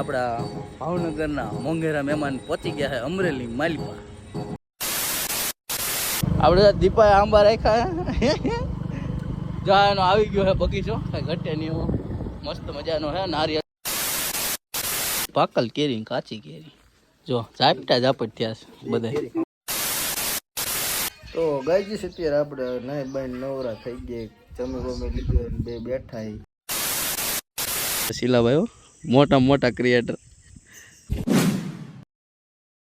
આપણા ભાવનગરના મોંઘેરા મહેમાન પહોંચી ગયા છે અમરેલી માલપા. આપણે દીપા આંબા રાખ્યા જવાનો આવી ગયો છે બગીચો, કઈ ઘટે નહીં એવો મસ્ત મજાનો છે. નારિયેળ પાકલ કેરી કાચી કેરી જો ઝાપટા ઝાપટ થયા છે બધા. તો ગાયજી છે અત્યારે આપણે નાઈ બાઈ નવરા થઈ ગયા, જમી બમી લીધું, બે બેઠા. શીલાભાઈઓ મોટા મોટા ક્રિએટર.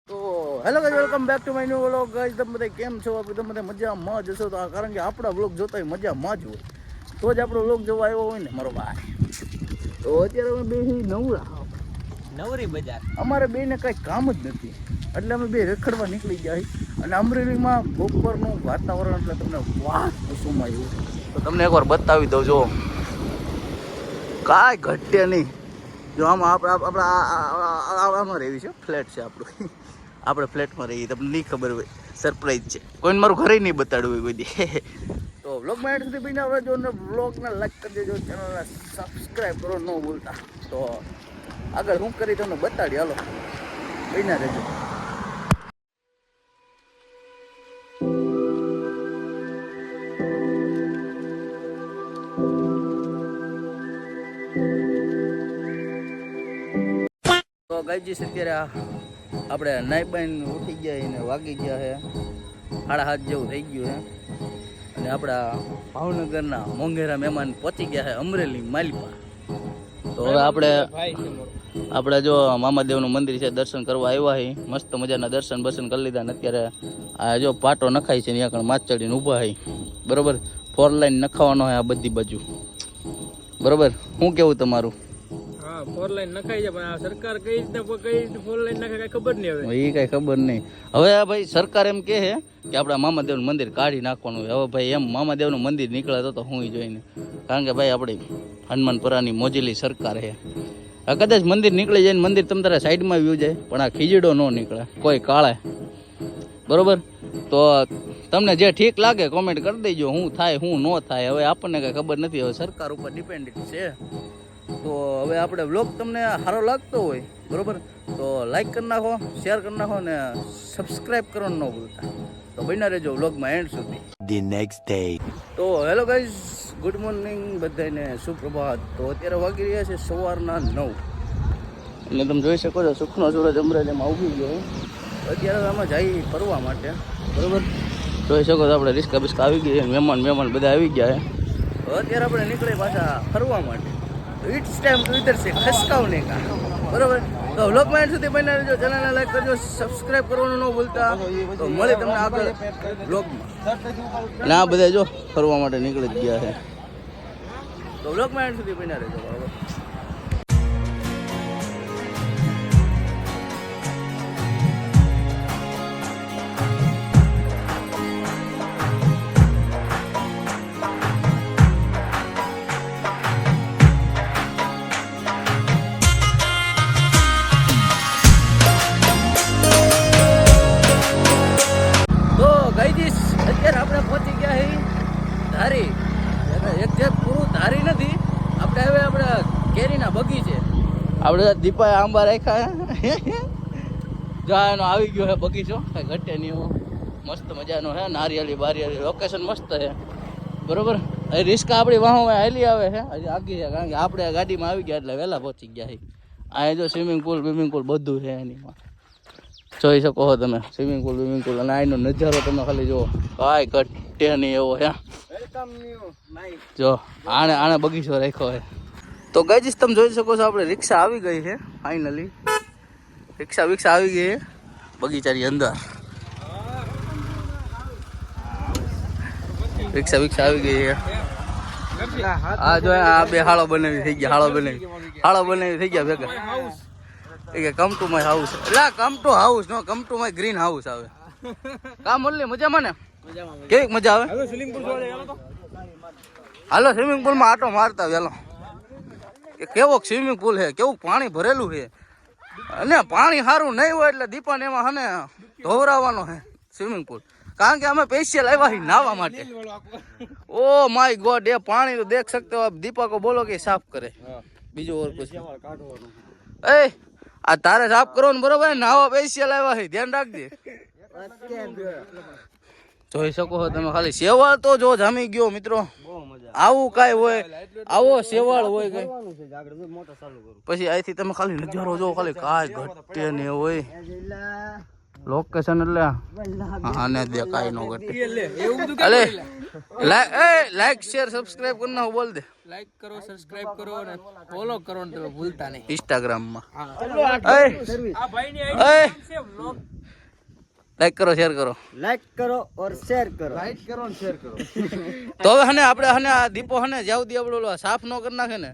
તો hello guys, welcome back to my new vlog. Guys તમે બધા કેમ છો? તમે બધા મજામાં જ હશો. તો કારણ કે આપણા વ્લોગ જોતા હોય મજામાં જ હોય તો જ આપણો વ્લોગ જોવા આવ્યો હોય ને મારો ભાઈ. તો અત્યારે અમે બે નવરી બજાર, અમારે બેને કાંઈ કામ જ નથી એટલે અમે બે રખડવા નીકળી ગયા. અને અમરેલીમાં બપોરનું વાતાવરણ એટલે તમને વાહ કુસુમાં આવ્યું. તો તમને એકવાર બતાવી દઉં. જો કાંઈ ઘટે નહીં. જો આમાં આમાં રહેવી છે, ફ્લેટ છે આપણું. આપણે ફ્લેટમાં રહીએ, તમને નહીં ખબર હોય, સરપ્રાઈઝ છે. કોઈને મારું ઘરે નહીં બતાડવું હોય કોઈ દી. તો વ્લોગમાં એડ સુધી બને આવડે જો ને વ્લોગને લાઈક કરી દેજો, ચેનલને સબસ્ક્રાઈબ કરો ન ભૂલતા. તો આગળ હું કરી તમને બતાડી, હાલો બન્યા રહેજો. તો ગાયજી અત્યારે આપણે નાઈ બાઈન ઉઠી ગયા અને વાગી ગયા છે 7:30 જેવું થઈ ગયું છે. અને આપણા ભાવનગરના મોંઘેરા મહેમાન પહોંચી ગયા છે અમરેલી માલપા. તો હવે આપણે જો મામાદેવનું મંદિર છે, દર્શન કરવા આવ્યા છે. મસ્ત મજાના દર્શન કરી લીધા ને અત્યારે આ જો પાટો નખાય છે, ત્યાં આગળ માથ ચડીને ઊભા છે. બરોબર, 4 લાઈન નખાવાનો હોય આ બધી બાજુ. બરોબર, શું કેવું તમારું? 4 લાઈન નખાઈ છે, પણ આ સરકાર કઈ રીતે 4 લાઈન નાખે કઈ ખબર નહીં. હવે એ કઈ ખબર નહીં. હવે આ ભાઈ સરકાર એમ કહે છે કે આપણા મામાદેવનું મંદિર કાઢી નાખવાનું હોય. હવે ભાઈ એમ મામાદેવનું મંદિર નીકળે તો હું જોઈને, કારણ કે ભાઈ આપણી હનુમાનપુરાની મોજીલી સરકાર છે. આ કદાચ મંદિર નીકળી જાય ને મંદિર તમ તારા સાઈડમાં વ્યૂ જાય, પણ આ ખીજડો ન નીકળે કોઈ કાળે. બરોબર, તો તમને જે ઠીક લાગે કોમેન્ટ કરી દેજો, શું થાય શું ન થાય. હવે આપણને કઈ ખબર નથી, હવે સરકાર ઉપર ડિપેન્ડેન્ટ છે. તો હવે આપણે વ્લોગ તમને સારો લાગતો હોય, બરોબર, તો લાઈક કરી નાખો, શેર કરી નાખો ને સબસ્ક્રાઈબ કરવાનું ન ભૂલતા. તો બન્યા રહેજો વ્લોગમાં એન્ડ સુધી. The next day. તો હેલો ગાઈઝ, ગુડ મોર્નિંગ બધાને, સુપ્રભાત. તો અત્યારે વાગી રહ્યા છે સવારના 9 એટલે તમે જોઈ શકો છો સુખનો સૂરજ અમરેલીમાં ઉગી ગયો. અત્યારે અમે જઈએ ફરવા માટે. બરોબર, જોઈ શકો છો આપણે રિસ્કા બિસ્કા આવી ગઈ, મહેમાન બધા આવી ગયા છે. તો અત્યારે આપણે નીકળે પાછા ફરવા માટે. ઇટ્સ ટાઈમ ટુ ઇધર છે ખસકાવને કા. બરોબર, તો વ્લોગમાં એન્ડ સુધી બન્યા રહેજો, ચેનલને લાઈક કરજો, સબસ્ક્રાઈબ કરવાનું ન ભૂલતા. તો મળે તમને આગળ વ્લોગમાં. અને આ બધા જો ફરવા માટે નીકળી જ ગયા છે. તો વ્લોગમાં એન્ડ સુધી બન્યા રહેજો. બરોબર, અત્યારે આપણે પહોંચી ગયા છીએ ધારી. એક પૂરું ધારી નથી, આપણે હવે આપણે કેરીના બગીચે. આપણે દીપાએ આંબા રાખ્યા જવાનો આવી ગયો છે બગીચો, કઈ ઘટે નહીં એવો મસ્ત મજાનો છે. નારિયેળી બારિયેળી લોકેશન મસ્ત છે. બરોબર, એ રિસ્કા આપણી વાહમાં હાલી આવે છે, હજી આગી છે, કારણ કે આપણે ગાડીમાં આવી ગયા એટલે વહેલા પહોંચી ગયા છીએ. આ જો સ્વિમિંગ પુલ બધું છે એનીમાં, જોઈ શકો છો તમે. સ્વિમિંગ પુલ અને આનો નજારો તમે ખાલી જુઓ, કાંઈ ઘટે નહીં એવો છે. જો આને બગીચો રાખ્યો છે. તો ગાઈસ તમે જોઈ શકો છો આપણે રિક્ષા આવી ગઈ છે ફાઇનલી. રિક્ષા આવી ગઈ છે બગીચાની અંદર. રિક્ષા આવી ગઈ છે. આ જો આ બે હાળો બનાવી થઈ ગયા ભેગા. કમ ટુ માય હાઉસ, એટલે કમ ટુ હાઉસ નો, come to my green house આવે. કા મોલ્લી મજામાં ને? કેવી મજા આવે? હાલો સ્વિમિંગ પુલમાં આટો મારતા વેલો. કેવો સ્વિમિંગ પુલ છે, કેવું પાણી ભરેલું છે. અને પાણી સારું નહીં હોય એટલે દીપાને એમાં હને ધોવરાવવાનો છે સ્વિમિંગ પુલ. કારણ કે અમે સ્પેશિયલ આવ્યા છીએ નાહવા માટે. ઓ માય ગોડ, એ પાણી તો દેખ सकते हो आप. दीपा को बोलो कि साफ करे, બીજું और कुछ એ આ તારે સાફ કરો ને બરોબર નાવા પૈસા લાવ્યા છે ધ્યાન રાખજે જોઈ શકો છો તમે ખાલી સેવાળ તો જો જામી ગયો મિત્રો આવું કાંઈ હોય આવો સેવાળ હોય કઈ પછી અહીંથી તમે ખાલી નજારો જો ખાલી કાંઈ ઘટે ને હોય લોકેશન એટલે આને દેખાય નો ઘટે અલે લાઈક શેર સબસ્ક્રાઇબ કરना બોલ દે લાઈક કરો સબસ્ક્રાઇબ કરો અને ફોલો કરો ને તમે ભૂલતા નહીં ઇન્સ્ટાગ્રામ માં આ ભાઈની આઈડી છે વ્લોગ લાઈક કરો શેર કરો લાઈક કરો ઓર શેર કરો લાઈક કરો અને શેર કરો તો હવે હને આપણે હને આ દીપો હને જ્યાં સુધી આપણે ઓલો સાફ ન કરી નાખે ને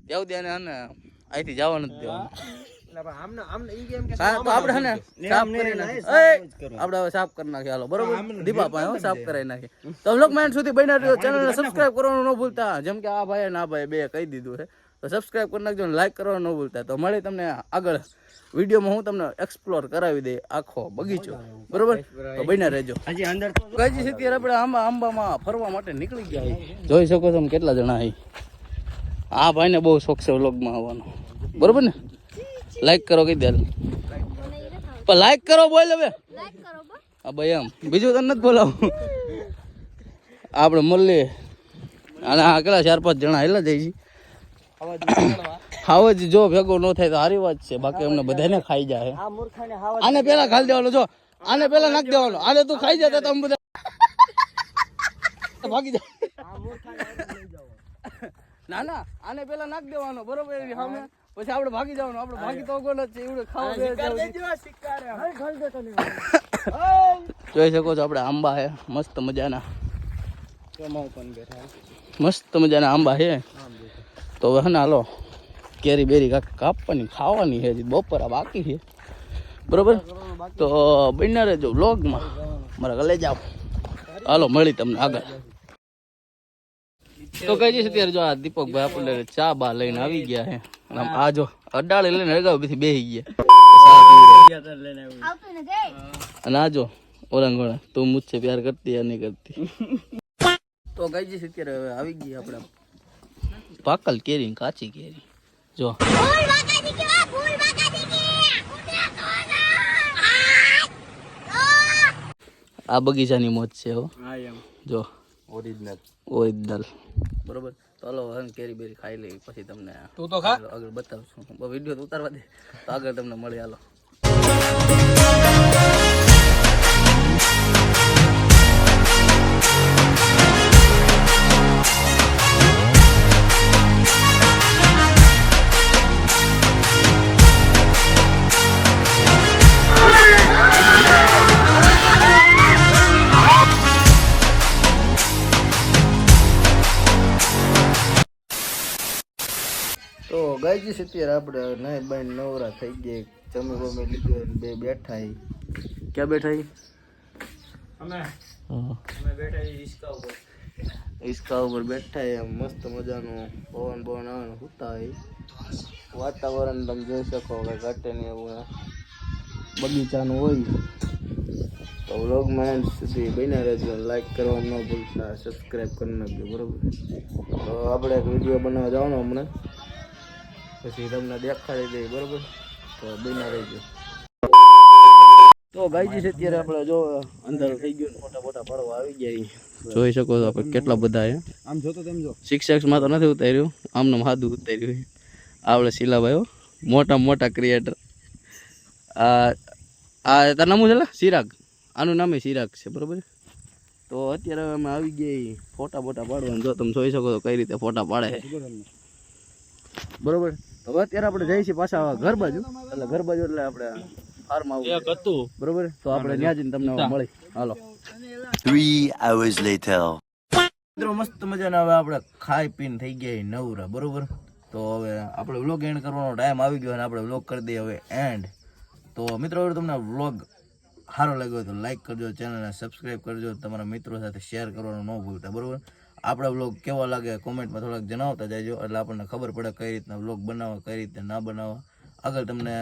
ત્યાં સુધી હને અહીંથી જવા નથી દેવાનું તો આપણે હને સાફ કરી નાખીએ આપણે હવે સાફ કરી નાખીએ હાલો બરોબર દીપા પાસે સાફ કરાવી નાખીએ તો વ્લોગ માં સુધી બન્યા રહ્યો ચેનલને સબસ્ક્રાઇબ કરવાનું ન ભૂલતા જેમ કે આ ભાઈ અને આ ભાઈ બે કહી દીધું છે તો સબસ્ક્રાઇબ કરી નાખજો અને લાઈક કરવાનું ન ભૂલતા તો મળે તમને આગળ વિડીયોમાં હું તમને એક્સપ્લોર કરાવી દઈ આખો બગીચો બરોબર તો બન્યા રહેજો હજી અંદર ગાજી છે ત્યારે આપણે આંબામાં ફરવા માટે નીકળી ગયા જોઈ શકો છો કેટલા જણા અહીં આ ભાઈને બહુ શોખ છે વ્લોગમાં આવવાનો બરોબર ને લાઈક કરો કહી દે પણ લાઈક કરો બોલ હવે હા ભાઈ એમ બીજું તને નથી બોલાવું આપણે મળીએ અને આ કેટલા 4-5 જણા હેલા જાય છે હાવજ જો ભેગો ન થાય તો સારી વાત છે બાકી અમને બધાને ખાઈ જાય આને પેલા ખાલી દેવાનો જો આને પેલા નાખી દેવાનો આને તું ખાઈ જતા તો અમે બધા ભાગી જાય ના ના આને પેલા નાખી દેવાનો બરોબર સામે પછી આપણે ભાગી જવાનું આપણે ભાગી તો ગોલ જ છે એવું ખાવા જોઈ શકો છો આપણે આંબા હે મસ્ત મજાના મસ્ત મજાના આંબા છે તો હવે ને હાલો કેરી બેરી કાપવાની ખાવાની છે બપોરા બાકી છે બરોબર તો બન્યા રહેજો વ્લોગમાં મારા ગલે જાઓ હાલો મળી તમને આગળ તો કઈ છે અત્યારે જો આ દીપકભાઈ આપણે ચા બા લઈને આવી ગયા છે આ જો અડાળે લઈને અગાઉ બેસી બેસી ગયા અને આ જો ઓરંગોળા તું મુझसे પ્યાર કરતી યા નહીં કરતી તો કઈ છે અત્યારે હવે આવી ગયા આપણે પાકલ કેરી કાચી કેરી જો આ બગીચાની મોજ છે હો જો ઓરિજિનલ બરોબર ચાલો હવે કેરી બેરી ખાઈ લઈ પછી તમને તું તો ખા આગળ બતાવશું વિડીયો ઉતારવા દે તો આગળ તમને મળી હાલો તો ગાયજી છે અત્યારે આપણે નાઈ બાઈ નવરા થઈ ગયા જમી બમી લીધું બે બેઠા ક્યાં બેઠા અમે બેઠા ઈસકા ઉપર હિંચકા ઉપર બેઠા એમ મસ્ત મજાનું પવન પવન આવે ને સુતા હોય વાતાવરણ તમે જોઈ શકો કે ઘટે ને એવું બગીચાનું હોય તો વ્લોગમાં એન્ડ સુધી બન્યા રહેજો લાઈક કરવાનું ન ભૂલતા સબસ્ક્રાઈબ કરી નાખજો બરોબર તો આપણે એક વિડીયો બનાવવા જવાનો હમણાં પછી તમને દેખાડી દઈએ બરોબર તો બન્યા રહેજો તો ગાયજી છે અત્યારે આપણે જો અંદર થઈ ગયું મોટા મોટા પડવા આવી ગયા જોઈ શકો છો આપણે કેટલા બધા છે આમ જોતો તેમ જો 6x માં તો નથી ઉતાર્યું આમને સાદું ઉતાર્યું આપણે શીલાભાઈ મોટા ક્રિએટર આ તારું નામ છે ચિરાગ આનું નામ ચિરાગ છે બરોબર તો અત્યારે અમે આવી ગયા ફોટા પાડવાનું જો તમે જોઈ શકો છો કઈ રીતે ફોટા પાડે છે બરોબર તો અત્યારે આપણે જઈએ છીએ પાછા ઘર બાજુ એટલે આપણે ફાર્મ આવું હતું બરોબર તો આપણે ત્યાં જઈને તમને મળી હાલો 3 hours later. મિત્રો મસ્ત મજાના હવે આપણે ખાઈ પીને થઈ ગયા નવરા બરોબર તો હવે આપણે વ્લોગ એન્ડ કરવાનો ટાઈમ આવી ગયો અને આપણે વ્લોગ કરી દઈએ હવે એન્ડ તો મિત્રો હવે તમને વ્લોગ સારો લાગ્યો તો લાઈક કરજો ચેનલને સબસ્ક્રાઈબ કરજો તમારા મિત્રો સાથે શેર કરવાનું ન ભૂલતા બરોબર આપણા વ્લોગ કેવા લાગે કોમેન્ટમાં થોડાક જણાવતા જાયજો એટલે આપણને ખબર પડે કઈ રીતના વ્લોગ બનાવવા કઈ રીતે ના બનાવવા આગળ તમને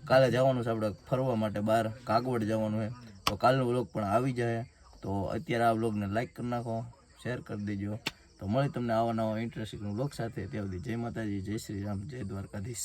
કાલે જવાનું છે આપણે ફરવા માટે બહાર કાગવડ જવાનું છે તો કાલનો વ્લોગ પણ આવી જાય તો અત્યારે આ વ્લોગને લાઈક કરી નાખો શેર કરી દેજો તો તો મળી તમને આવા નવા ઇન્ટરેસ્ટિંગ બ્લોગ સાથે. ત્યાં સુધી જય માતાજી, જય શ્રી રામ, જય દ્વારકાધીશ.